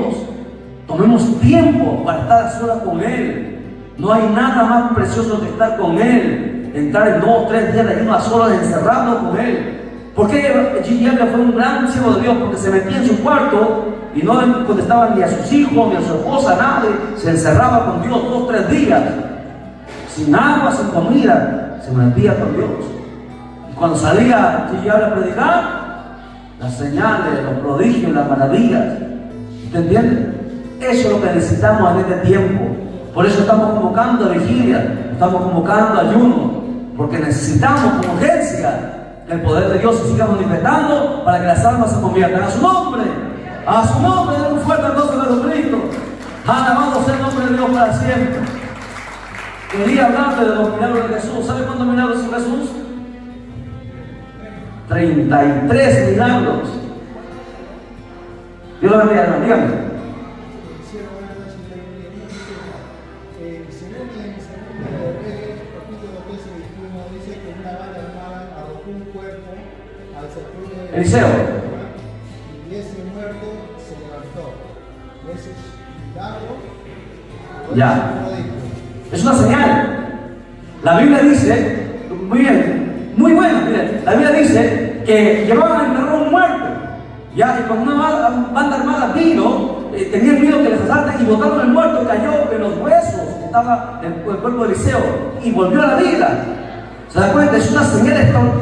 Tomemos tiempo para estar a solas con Él. No hay nada más precioso que estar con Él. Entrar en 2 o 3 días de ayuno a solas, encerrado con Él. ¿Por qué Gigi fue un gran siervo de Dios? Porque se metía en su cuarto y no contestaba ni a sus hijos, ni a su esposa, nadie. Se encerraba con Dios 2 o 3 días. Sin agua, sin comida. Se metía con Dios. Y cuando salía Gigi a predicar, las señales, los prodigios, las maravillas. ¿Usted entiende? Eso es lo que necesitamos en este tiempo. Por eso estamos convocando a vigilia, estamos convocando a ayuno, porque necesitamos con urgencia que el poder de Dios se siga manifestando para que las almas se conviertan. A su nombre, den un fuerte aplauso a Jesucristo. Alabado sea el nombre de Dios para siempre. Quería hablarte de los milagros de Jesús. ¿Sabe cuántos milagros hizo Jesús? 33 milagros. Dios lo bendiga, hermano. Dígame. Eliseo. Y ese muerto se levantó. Ese milagro. Ya. Es una señal. La Biblia dice, muy bien, muy buena, miren, la Biblia dice que llevaban a enterrar a un muerto. Ya, y cuando una banda armada vino, tenían miedo que les asalten y botaron el muerto, cayó en los huesos que estaba en el cuerpo de Eliseo y volvió a la vida. ¿Se da cuenta? Es una señal.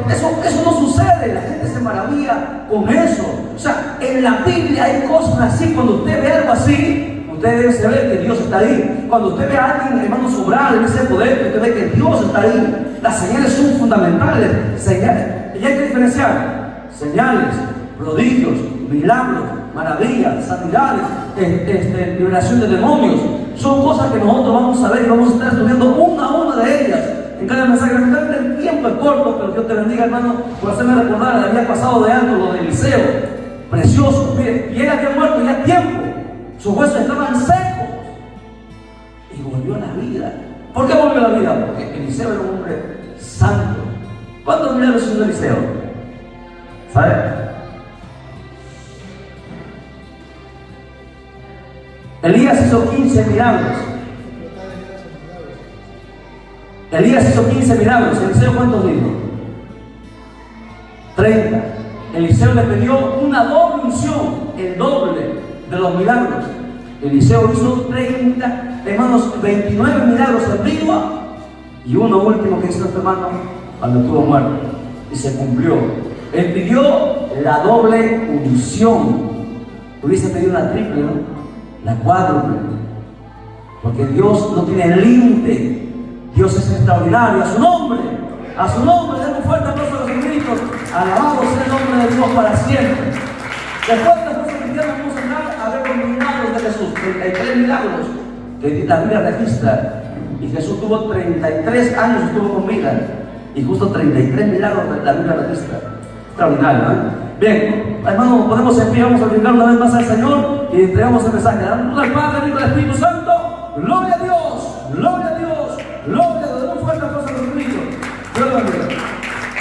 Eso no sucede. La gente se maravilla con eso. O sea, en la Biblia hay cosas así. Cuando usted ve algo así, usted debe saber que Dios está ahí. Cuando usted ve a alguien, hermano, sobrar en ese poder, usted ve que Dios está ahí. Las señales son fundamentales. Señales. Y hay que diferenciar señales, prodigios, milagros, maravillas, sanidades, liberación de demonios. Son cosas que nosotros vamos a ver y vamos a estar estudiando una a una de ellas en cada mensaje. El tiempo es corto, pero Dios te bendiga, hermano, por hacerme recordar el día pasado de algo, lo de Eliseo. Precioso. Mire, y él había muerto ya tiempo. Sus huesos estaban secos. Y volvió a la vida. ¿Por qué volvió a la vida? Porque Eliseo era un hombre santo. ¿Cuántos milagros hizo Eliseo? ¿Sabe? Elías hizo 15 milagros. Elías hizo 15 milagros. ¿Eliseo cuántos dijo? 30. Eliseo le pidió una doble unción, el doble de los milagros. Eliseo hizo 30, hermanos, 29 milagros en vivo y uno último que hizo este hermano, cuando estuvo muerto, y se cumplió. Él pidió la doble unción. Hubiese pedido la triple, ¿no? La cuádruple. Porque Dios no tiene límite. Dios es extraordinario. A su nombre, den un fuerte aplauso a los gritos. Alabado sea el nombre de Dios para siempre. Después de la cosa cristiana vamos a entrar a ver los milagros de Jesús. 33 milagros que la Biblia registra. Y Jesús tuvo 33 años, estuvo con vida. Y justo 33 milagros la Biblia registra. Extraordinario, ¿eh? Bien, hermanos, ponemos en pie, vamos a brindar una vez más al Señor y entregamos el mensaje. Damos al Padre, Hijo y al Espíritu Santo. Gloria a Dios, gloria a Dios, gloria a Dios. Un fuerte aplauso a los gritos. Gloria a Dios.